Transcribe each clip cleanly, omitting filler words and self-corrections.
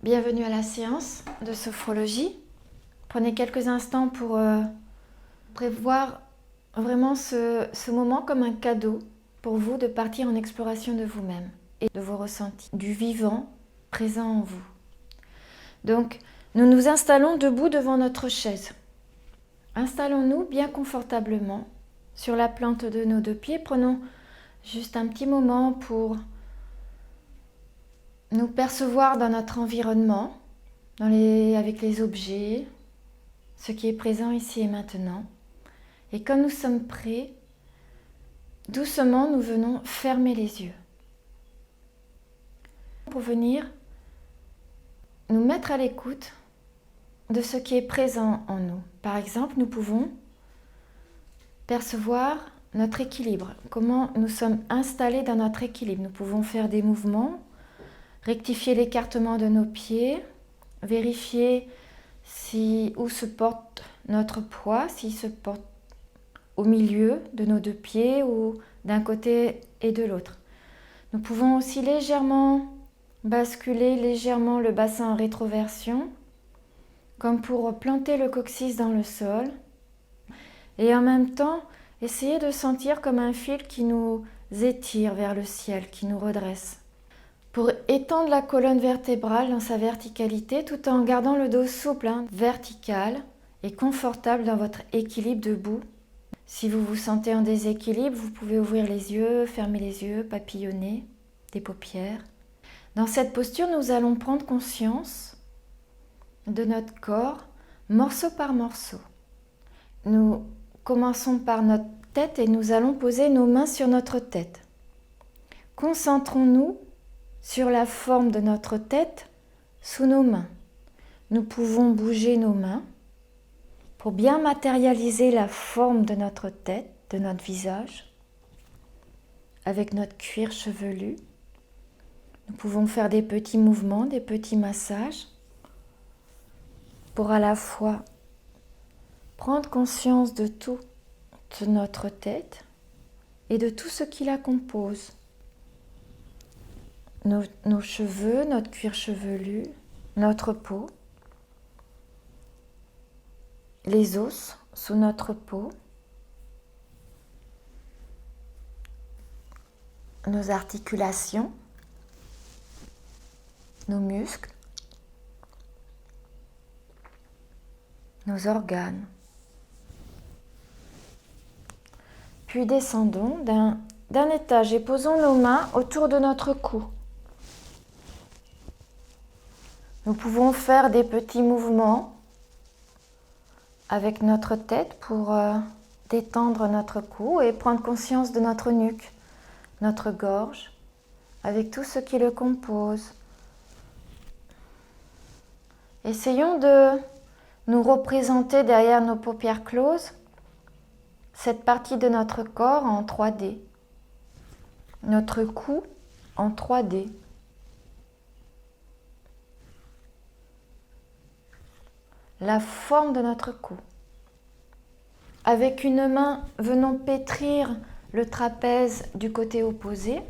Bienvenue à la séance de sophrologie. Prenez quelques instants pour prévoir vraiment ce moment comme un cadeau pour vous de partir en exploration de vous-même et de vos ressentis, du vivant présent en vous. Donc, nous nous installons debout devant notre chaise. Installons-nous bien confortablement sur la plante de nos deux pieds. Prenons juste un petit moment pour nous percevoir dans notre environnement, avec les objets, ce qui est présent ici et maintenant. Et quand nous sommes prêts, doucement nous venons fermer les yeux pour venir nous mettre à l'écoute de ce qui est présent en nous. Par exemple, nous pouvons percevoir notre équilibre, comment nous sommes installés dans notre équilibre. Nous pouvons faire des mouvements, rectifier l'écartement de nos pieds, vérifier où se porte notre poids, s'il se porte au milieu de nos deux pieds ou d'un côté et de l'autre. Nous pouvons aussi légèrement basculer le bassin en rétroversion, comme pour planter le coccyx dans le sol, et en même temps essayer de sentir comme un fil qui nous étire vers le ciel, qui nous redresse, pour étendre la colonne vertébrale dans sa verticalité tout en gardant le dos souple, vertical et confortable dans votre équilibre debout. Si vous vous sentez en déséquilibre, vous pouvez ouvrir les yeux, fermer les yeux, papillonner des paupières. Dans cette posture, nous allons prendre conscience de notre corps, morceau par morceau. Nous commençons par notre tête et nous allons poser nos mains sur notre tête. Concentrons-nous sur la forme de notre tête sous nos mains. Nous pouvons bouger nos mains pour bien matérialiser la forme de notre tête, de notre visage, avec notre cuir chevelu. Nous pouvons faire des petits mouvements, des petits massages, pour à la fois prendre conscience de toute notre tête et de tout ce qui la compose. Nos cheveux, notre cuir chevelu, notre peau, les os sous notre peau, nos articulations, nos muscles, nos organes. Puis descendons d'un étage et posons nos mains autour de notre cou. Nous pouvons faire des petits mouvements avec notre tête pour détendre notre cou et prendre conscience de notre nuque, notre gorge, avec tout ce qui le compose. Essayons de nous représenter derrière nos paupières closes cette partie de notre corps en 3D, notre cou en 3D. La forme de notre cou. Avec une main, venons pétrir le trapèze du côté opposé.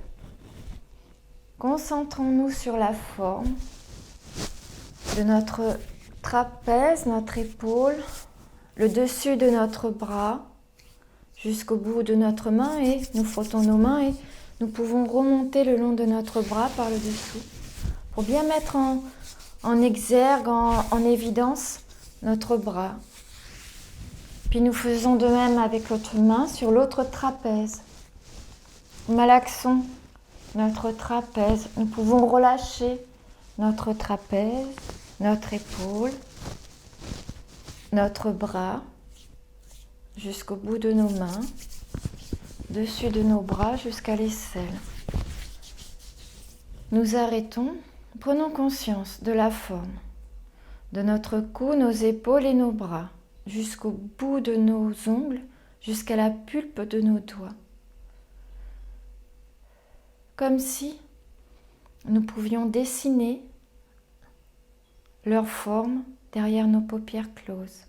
Concentrons-nous sur la forme de notre trapèze, notre épaule, le dessus de notre bras, jusqu'au bout de notre main, et nous frottons nos mains et nous pouvons remonter le long de notre bras par le dessous pour bien mettre en exergue, en évidence notre bras. Puis nous faisons de même avec l'autre main sur l'autre trapèze. Malaxons notre trapèze. Nous pouvons relâcher notre trapèze, notre épaule, notre bras, jusqu'au bout de nos mains, dessus de nos bras jusqu'à l'aisselle. Nous arrêtons, prenons conscience de la forme de notre cou, nos épaules et nos bras, jusqu'au bout de nos ongles, jusqu'à la pulpe de nos doigts. Comme si nous pouvions dessiner leur forme derrière nos paupières closes.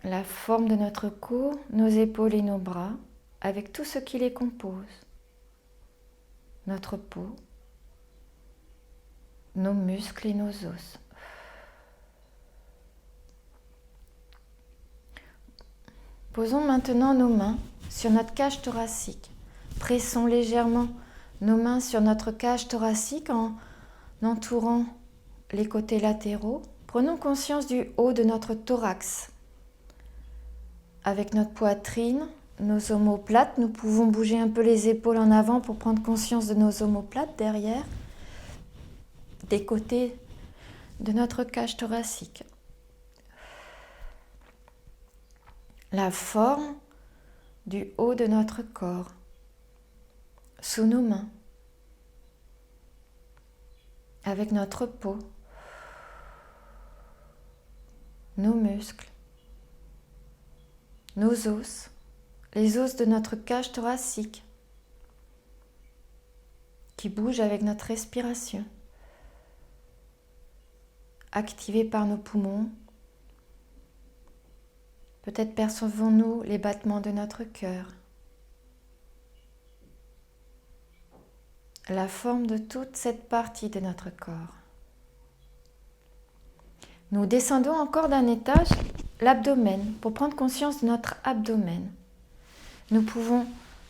La forme de notre cou, nos épaules et nos bras, avec tout ce qui les compose. Notre peau, nos muscles et nos os. Posons maintenant nos mains sur notre cage thoracique. Pressons légèrement nos mains sur notre cage thoracique en entourant les côtés latéraux. Prenons conscience du haut de notre thorax. Avec notre poitrine, nos omoplates, nous pouvons bouger un peu les épaules en avant pour prendre conscience de nos omoplates derrière, des côtés de notre cage thoracique. La forme du haut de notre corps, sous nos mains, avec notre peau, nos muscles, nos os, les os de notre cage thoracique qui bougent avec notre respiration, activés par nos poumons. Peut-être percevons-nous les battements de notre cœur, la forme de toute cette partie de notre corps. Nous descendons encore d'un étage, l'abdomen, pour prendre conscience de notre abdomen. Nous pouvons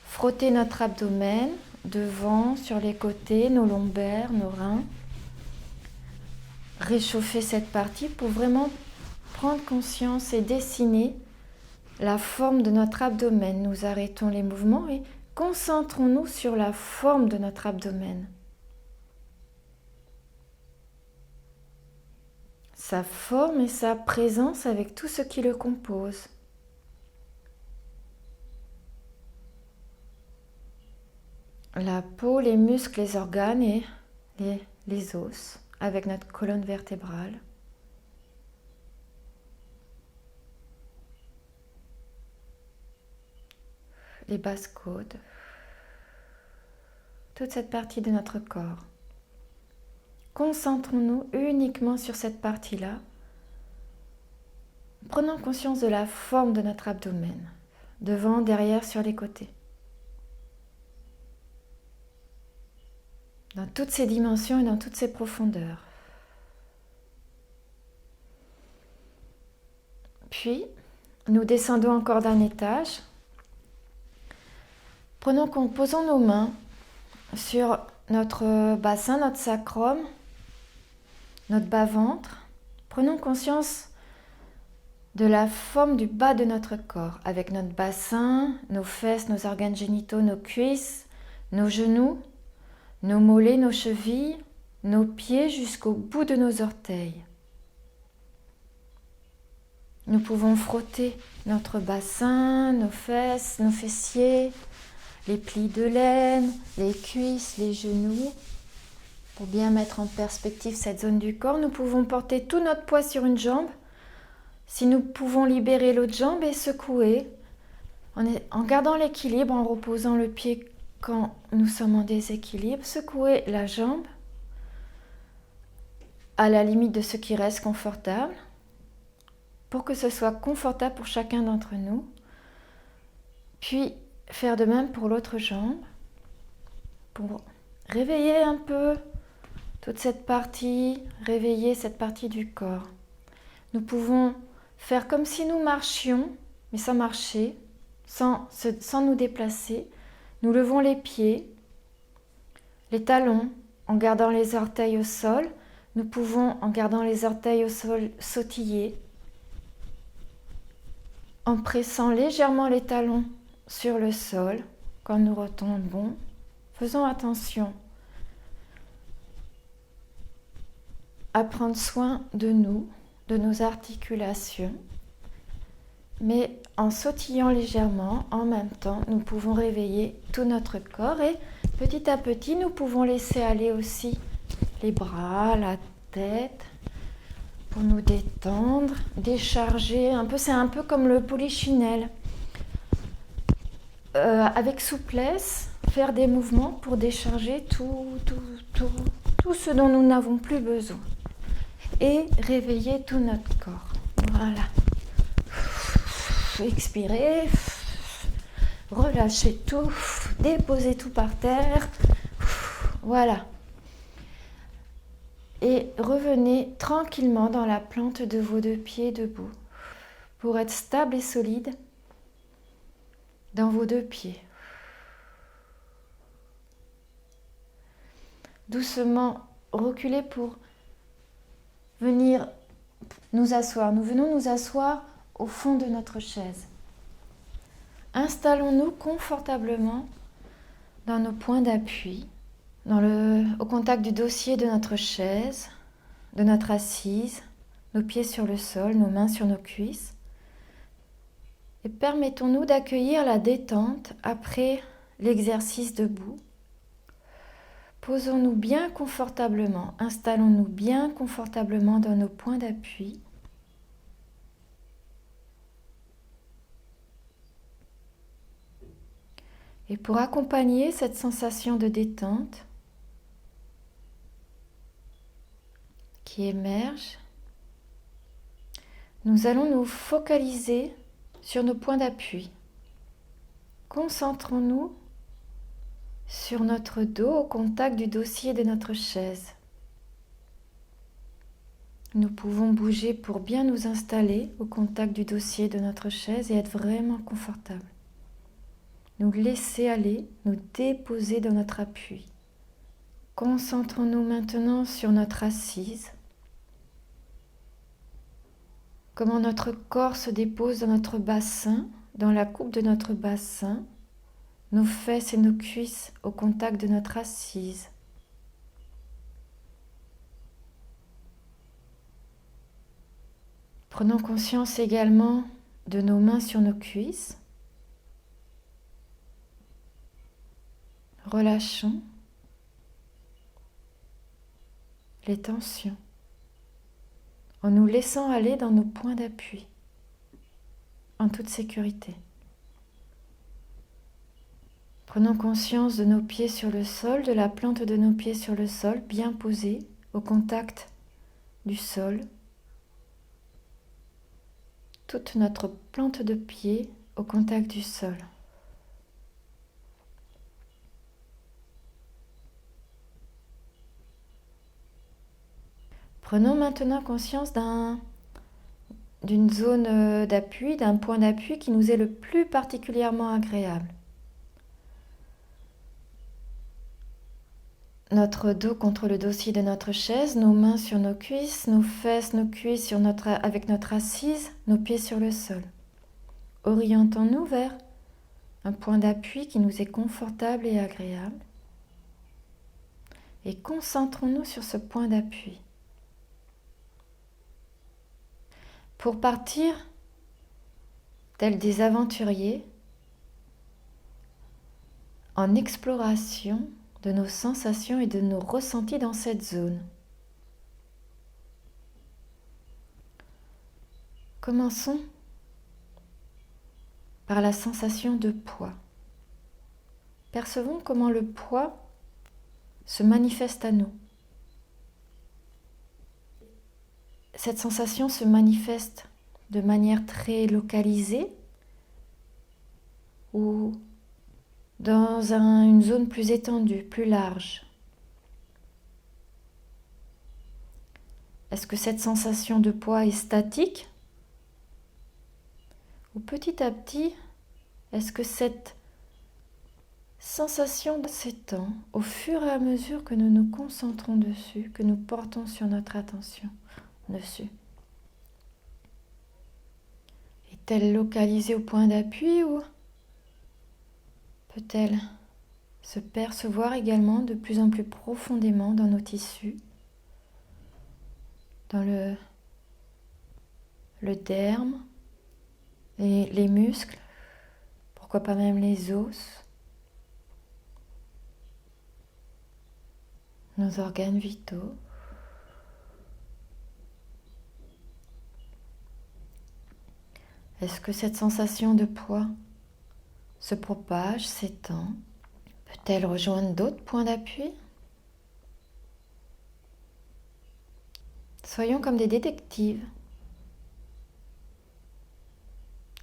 frotter notre abdomen devant, sur les côtés, nos lombaires, nos reins. Réchauffer cette partie pour vraiment prendre conscience et dessiner la forme de notre abdomen. Nous arrêtons les mouvements et concentrons-nous sur la forme de notre abdomen. Sa forme et sa présence avec tout ce qui le compose. La peau, les muscles, les organes et les os avec notre colonne vertébrale. Les basses côtes, toute cette partie de notre corps. Concentrons-nous uniquement sur cette partie-là. Prenons conscience de la forme de notre abdomen, devant, derrière, sur les côtés. Dans toutes ses dimensions et dans toutes ses profondeurs. Puis, nous descendons encore d'un étage. Posons nos mains sur notre bassin, notre sacrum, notre bas-ventre. Prenons conscience de la forme du bas de notre corps, avec notre bassin, nos fesses, nos organes génitaux, nos cuisses, nos genoux, nos mollets, nos chevilles, nos pieds jusqu'au bout de nos orteils. Nous pouvons frotter notre bassin, nos fesses, nos fessiers, les plis de laine, les cuisses, les genoux. Pour bien mettre en perspective cette zone du corps, nous pouvons porter tout notre poids sur une jambe. Si nous pouvons libérer l'autre jambe et secouer, en gardant l'équilibre, en reposant le pied quand nous sommes en déséquilibre, secouer la jambe à la limite de ce qui reste confortable, pour que ce soit confortable pour chacun d'entre nous. Puis faire de même pour l'autre jambe, pour réveiller un peu toute cette partie, réveiller cette partie du corps. Nous pouvons faire comme si nous marchions, mais sans marcher, sans nous déplacer. Nous levons les pieds, les talons, en gardant les orteils au sol. Nous pouvons, en gardant les orteils au sol, sautiller, en pressant légèrement les talons sur le sol quand nous retombons. Faisons attention à prendre soin de nous, de nos articulations, mais en sautillant légèrement, en même temps, nous pouvons réveiller tout notre corps et petit à petit, nous pouvons laisser aller aussi les bras, la tête, pour nous détendre, décharger un peu. C'est un peu comme le polichinelle. Avec souplesse, faire des mouvements pour décharger tout ce dont nous n'avons plus besoin. Et réveiller tout notre corps. Voilà. Expirez. Relâchez tout. Déposez tout par terre. Voilà. Et revenez tranquillement dans la plante de vos deux pieds debout pour être stable et solide dans vos deux pieds. Doucement reculez pour venir nous asseoir. Nous venons nous asseoir au fond de notre chaise. Installons-nous confortablement dans nos points d'appui, au contact du dossier de notre chaise, de notre assise, nos pieds sur le sol, nos mains sur nos cuisses. Et permettons-nous d'accueillir la détente après l'exercice debout. Posons-nous bien confortablement, installons-nous bien confortablement dans nos points d'appui. Et pour accompagner cette sensation de détente qui émerge, nous allons nous focaliser sur nos points d'appui. Concentrons-nous sur notre dos au contact du dossier de notre chaise. Nous pouvons bouger pour bien nous installer au contact du dossier de notre chaise et être vraiment confortable. Nous laisser aller, nous déposer dans notre appui. Concentrons-nous maintenant sur notre assise. Comment notre corps se dépose dans notre bassin, dans la coupe de notre bassin, nos fesses et nos cuisses au contact de notre assise. Prenons conscience également de nos mains sur nos cuisses. Relâchons les tensions en nous laissant aller dans nos points d'appui en toute sécurité. Prenons conscience de nos pieds sur le sol, de la plante de nos pieds sur le sol, bien posée au contact du sol. Toute notre plante de pied au contact du sol. Prenons maintenant conscience d'une zone d'appui, d'un point d'appui qui nous est le plus particulièrement agréable. Notre dos contre le dossier de notre chaise, nos mains sur nos cuisses, nos fesses, nos cuisses avec notre assise, nos pieds sur le sol. Orientons-nous vers un point d'appui qui nous est confortable et agréable. Et concentrons-nous sur ce point d'appui. Pour partir, tels des aventuriers, en exploration de nos sensations et de nos ressentis dans cette zone. Commençons par la sensation de poids. Percevons comment le poids se manifeste à nous. Cette sensation se manifeste de manière très localisée ou dans une zone plus étendue, plus large. Est-ce que cette sensation de poids est statique? Ou petit à petit, est-ce que cette sensation s'étend au fur et à mesure que nous nous concentrons dessus, que nous portons sur notre attention dessus? Est-elle localisée au point d'appui ou peut-elle se percevoir également de plus en plus profondément dans nos tissus, dans le derme, les muscles, pourquoi pas même les os, nos organes vitaux. Est-ce que cette sensation de poids se propage, s'étend? Peut-elle rejoindre d'autres points d'appui? Soyons comme des détectives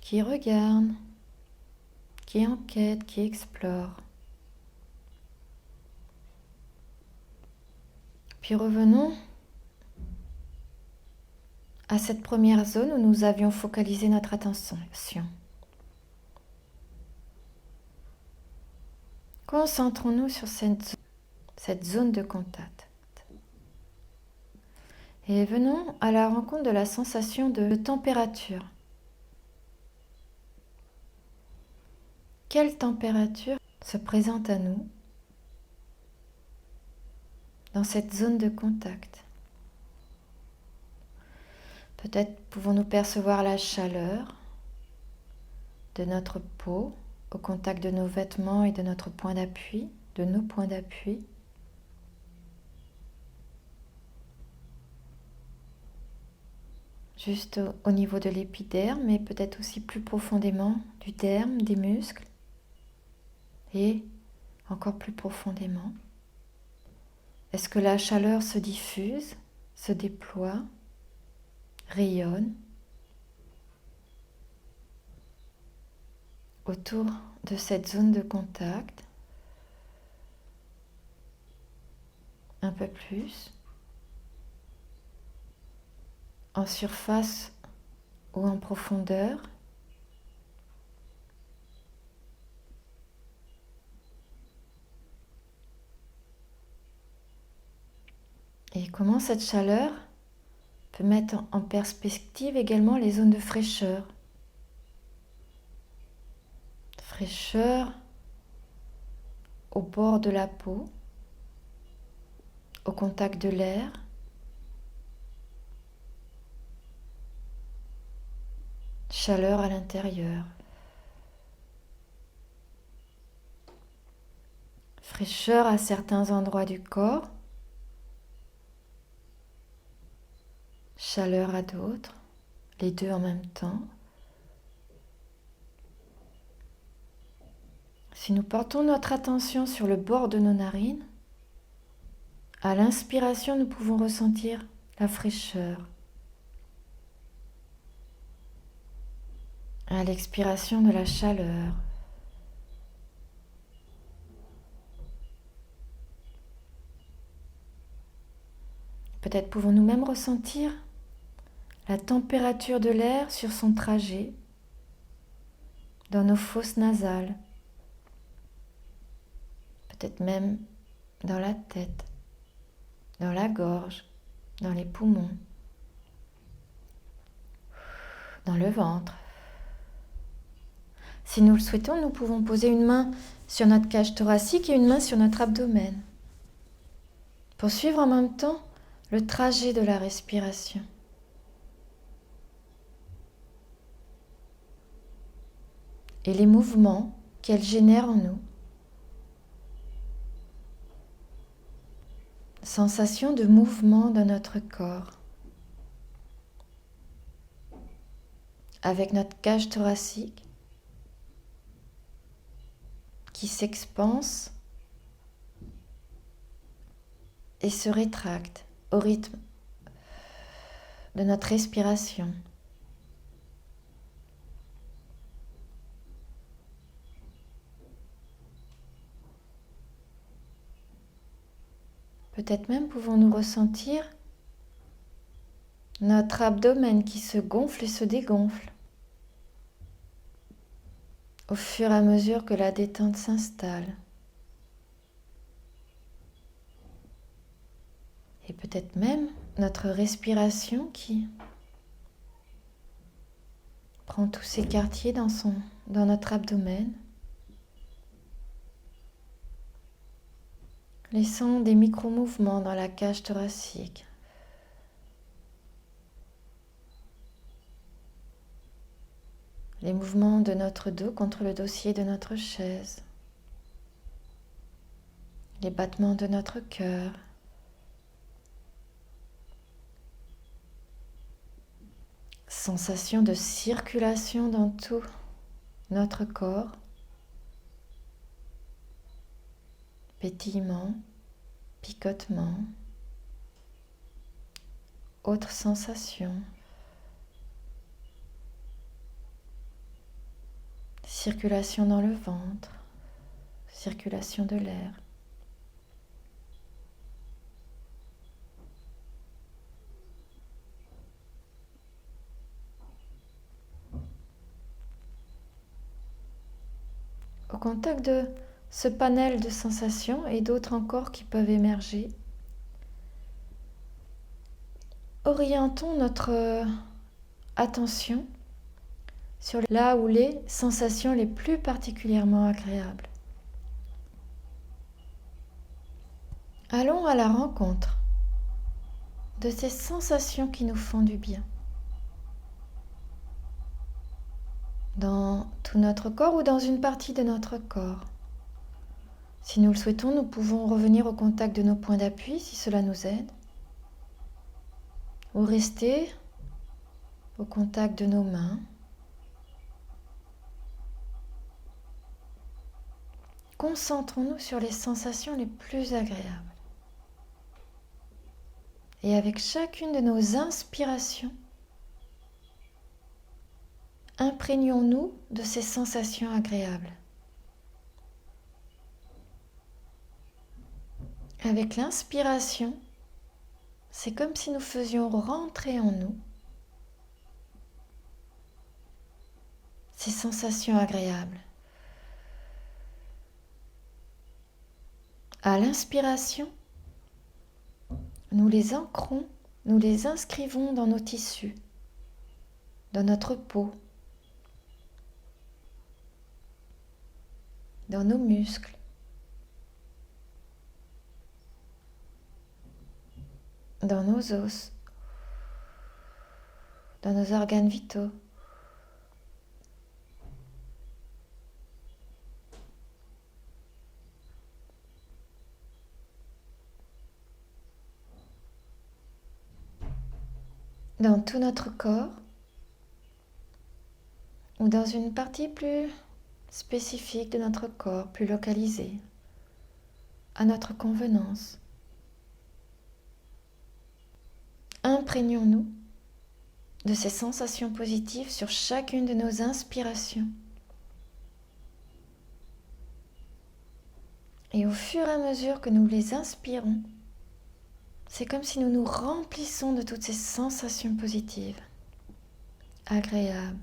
qui regardent, qui enquêtent, qui explorent. Puis revenons à cette première zone où nous avions focalisé notre attention. Concentrons-nous sur cette zone de contact. Et venons à la rencontre de la sensation de température. Quelle température se présente à nous dans cette zone de contact? Peut-être pouvons-nous percevoir la chaleur de notre peau au contact de nos vêtements et de notre point d'appui, de nos points d'appui. Juste au niveau de l'épiderme, mais peut-être aussi plus profondément du derme, des muscles, et encore plus profondément. Est-ce que la chaleur se diffuse, se déploie, rayonne autour de cette zone de contact? Un peu plus, en surface ou en profondeur. Et comment cette chaleur peut mettre en perspective également les zones de fraîcheur. Fraîcheur au bord de la peau, au contact de l'air. Chaleur à l'intérieur. Fraîcheur à certains endroits du corps. Chaleur à d'autres, les deux en même temps. Si nous portons notre attention sur le bord de nos narines, à l'inspiration, nous pouvons ressentir la fraîcheur. À l'expiration, de la chaleur. Peut-être pouvons-nous même ressentir la température de l'air sur son trajet dans nos fosses nasales. Peut-être même dans la tête, dans la gorge, dans les poumons, dans le ventre. Si nous le souhaitons, nous pouvons poser une main sur notre cage thoracique et une main sur notre abdomen pour suivre en même temps le trajet de la respiration. Et les mouvements qu'elle génère en nous. Sensation de mouvement dans notre corps. Avec notre cage thoracique qui s'expanse et se rétracte au rythme de notre respiration. Peut-être même pouvons-nous ressentir notre abdomen qui se gonfle et se dégonfle au fur et à mesure que la détente s'installe. Et peut-être même notre respiration qui prend tous ses quartiers dans notre abdomen, laissant des micro-mouvements dans la cage thoracique. Les mouvements de notre dos contre le dossier de notre chaise. Les battements de notre cœur. Sensation de circulation dans tout notre corps. Pétillement, picotement. Autres sensations. Circulation dans le ventre, circulation de l'air. au contact de ce panel de sensations et d'autres encore qui peuvent émerger. Orientons notre attention sur là où les sensations les plus particulièrement agréables. Allons à la rencontre de ces sensations qui nous font du bien. Dans tout notre corps ou dans une partie de notre corps. Si nous le souhaitons, nous pouvons revenir au contact de nos points d'appui si cela nous aide. Ou rester au contact de nos mains. Concentrons-nous sur les sensations les plus agréables. Et avec chacune de nos inspirations, imprégnons-nous de ces sensations agréables. Avec l'inspiration, c'est comme si nous faisions rentrer en nous ces sensations agréables. À l'inspiration, nous les ancrons, nous les inscrivons dans nos tissus, dans notre peau, dans nos muscles, dans nos os, dans nos organes vitaux. Dans tout notre corps ou dans une partie plus spécifique de notre corps, plus localisée, à notre convenance. Imprégnons-nous de ces sensations positives sur chacune de nos inspirations. Et au fur et à mesure que nous les inspirons, c'est comme si nous nous remplissons de toutes ces sensations positives, agréables.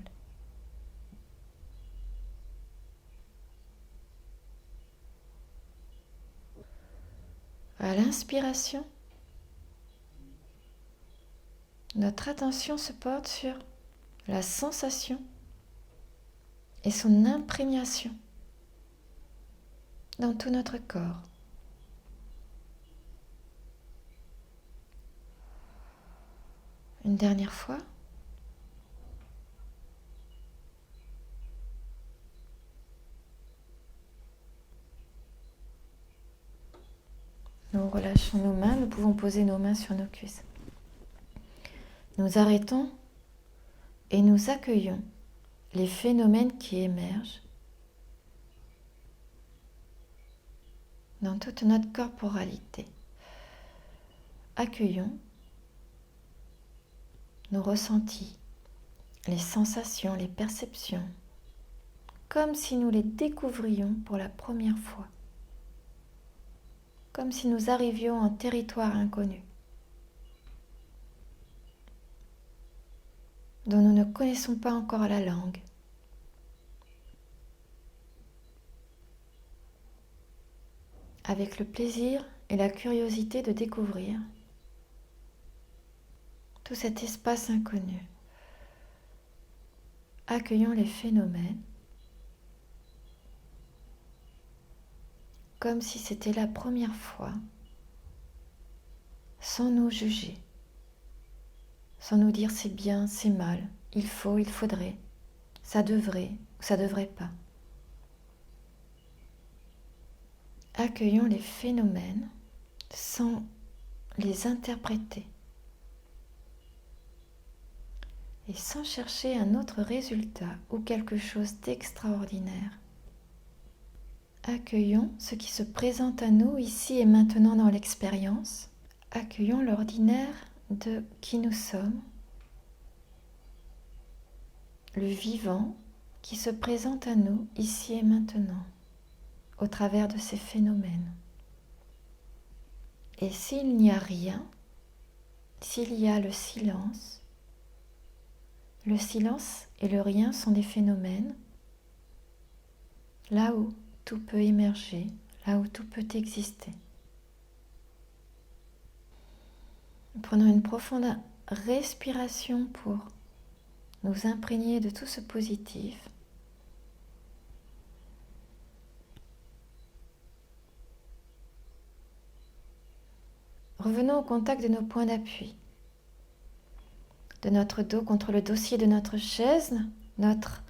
À l'inspiration, notre attention se porte sur la sensation et son imprégnation dans tout notre corps. Une dernière fois. Nous relâchons nos mains, nous pouvons poser nos mains sur nos cuisses. Nous arrêtons et nous accueillons les phénomènes qui émergent dans toute notre corporalité. Accueillons nos ressentis, les sensations, les perceptions, comme si nous les découvrions pour la première fois, comme si nous arrivions en territoire inconnu, dont nous ne connaissons pas encore la langue. Avec le plaisir et la curiosité de découvrir tout cet espace inconnu. Accueillons les phénomènes comme si c'était la première fois, sans nous juger, sans nous dire c'est bien, c'est mal, il faut, il faudrait, ça devrait ou ça devrait pas. Accueillons les phénomènes sans les interpréter et sans chercher un autre résultat ou quelque chose d'extraordinaire. Accueillons ce qui se présente à nous ici et maintenant dans l'expérience. Accueillons l'ordinaire de qui nous sommes, le vivant qui se présente à nous ici et maintenant, au travers de ces phénomènes. Et s'il n'y a rien, s'il y a le silence et le rien sont des phénomènes, là où tout peut émerger, là où tout peut exister. Prenons une profonde respiration pour nous imprégner de tout ce positif. Revenons au contact de nos points d'appui, de notre dos contre le dossier de notre chaise, notre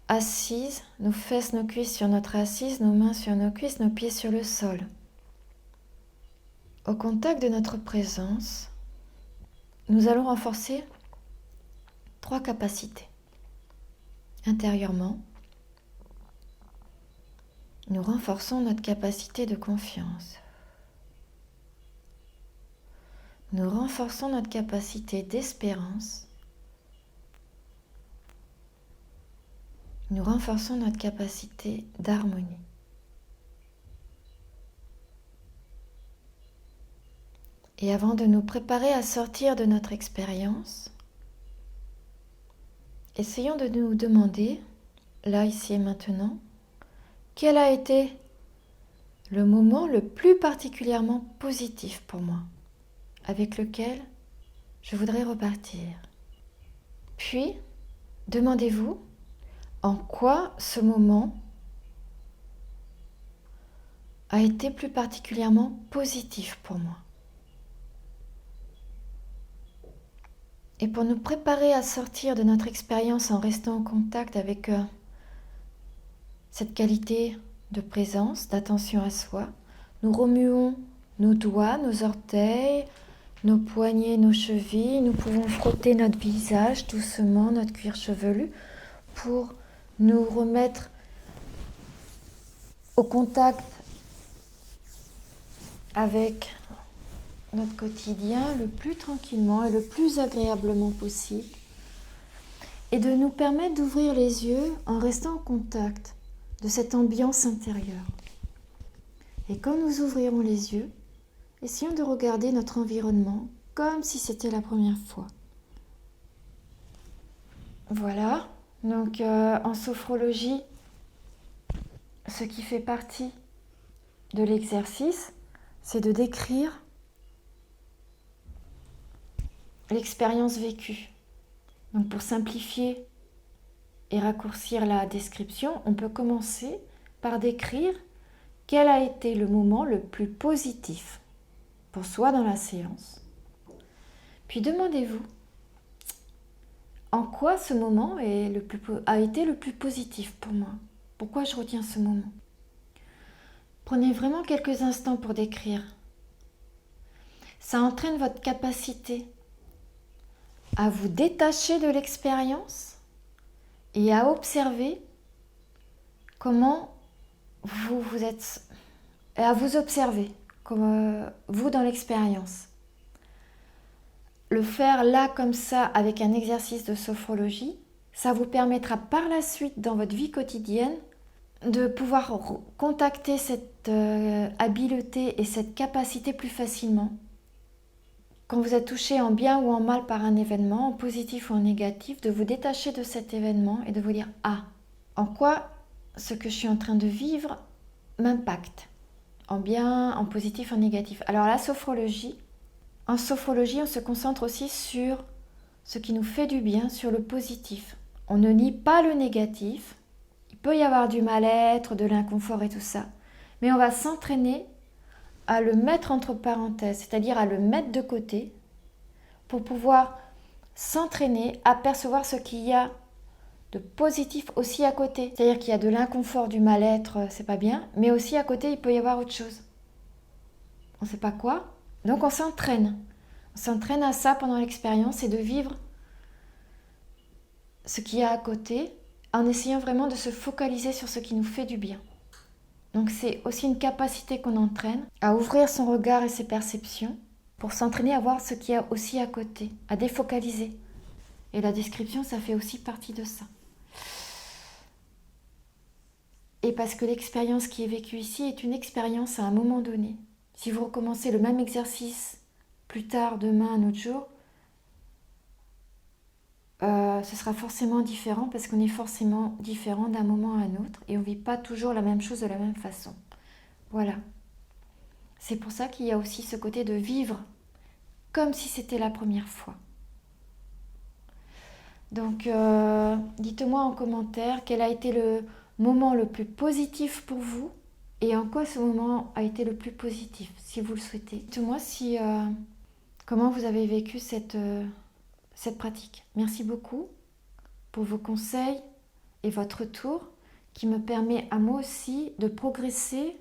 assise, nos fesses, nos cuisses sur notre assise, nos mains sur nos cuisses, nos pieds sur le sol. Au contact de notre présence, nous allons renforcer 3 capacités. Intérieurement, nous renforçons notre capacité de confiance. Nous renforçons notre capacité d'espérance. Nous renforçons notre capacité d'harmonie. Et avant de nous préparer à sortir de notre expérience, essayons de nous demander, là, ici et maintenant, quel a été le moment le plus particulièrement positif pour moi, avec lequel je voudrais repartir. Puis, demandez-vous en quoi ce moment a été plus particulièrement positif pour moi. Et pour nous préparer à sortir de notre expérience en restant en contact avec cette qualité de présence, d'attention à soi, nous remuons nos doigts, nos orteils, nos poignets, nos chevilles. Nous pouvons frotter notre visage doucement, notre cuir chevelu, pour nous remettre au contact avec notre quotidien le plus tranquillement et le plus agréablement possible, et de nous permettre d'ouvrir les yeux en restant en contact de cette ambiance intérieure. Et quand nous ouvrirons les yeux, essayons de regarder notre environnement comme si c'était la première fois. Voilà, donc en sophrologie, ce qui fait partie de l'exercice, c'est de décrire l'expérience vécue. Donc pour simplifier et raccourcir la description, on peut commencer par décrire quel a été le moment le plus positif pour soi dans la séance. Puis demandez-vous en quoi ce moment a été le plus positif pour moi. Pourquoi je retiens ce moment? Prenez vraiment quelques instants pour décrire. Ça entraîne votre capacité à vous détacher de l'expérience et à observer comment vous êtes, et à vous observer comme vous dans l'expérience. Le faire là comme ça avec un exercice de sophrologie, ça vous permettra par la suite dans votre vie quotidienne de pouvoir contacter cette habileté et cette capacité plus facilement. Quand vous êtes touché en bien ou en mal par un événement, en positif ou en négatif, de vous détacher de cet événement et de vous dire « Ah, en quoi ce que je suis en train de vivre m'impacte ?» En bien, en positif, en négatif. Alors en sophrologie, on se concentre aussi sur ce qui nous fait du bien, sur le positif. On ne nie pas le négatif. Il peut y avoir du mal-être, de l'inconfort et tout ça. Mais on va s'entraîner à le mettre entre parenthèses, c'est-à-dire à le mettre de côté pour pouvoir s'entraîner à percevoir ce qu'il y a de positif aussi à côté. C'est-à-dire qu'il y a de l'inconfort, du mal-être, c'est pas bien, mais aussi à côté, il peut y avoir autre chose. On ne sait pas quoi, donc on s'entraîne. On s'entraîne à ça pendant l'expérience et de vivre ce qu'il y a à côté en essayant vraiment de se focaliser sur ce qui nous fait du bien. Donc c'est aussi une capacité qu'on entraîne à ouvrir son regard et ses perceptions pour s'entraîner à voir ce qu'il y a aussi à côté, à défocaliser. Et la description, ça fait aussi partie de ça. Et parce que l'expérience qui est vécue ici est une expérience à un moment donné. Si vous recommencez le même exercice plus tard, demain, un autre jour, ce sera forcément différent parce qu'on est forcément différent d'un moment à un autre et on ne vit pas toujours la même chose de la même façon. Voilà. C'est pour ça qu'il y a aussi ce côté de vivre comme si c'était la première fois. Donc, dites-moi en commentaire quel a été le moment le plus positif pour vous et en quoi ce moment a été le plus positif, si vous le souhaitez. Dites-moi comment vous avez vécu cette pratique. Merci beaucoup pour vos conseils et votre retour qui me permet à moi aussi de progresser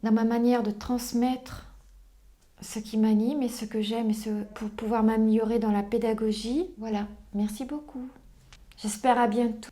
dans ma manière de transmettre ce qui m'anime et ce que j'aime pour pouvoir m'améliorer dans la pédagogie. Voilà, merci beaucoup. J'espère à bientôt.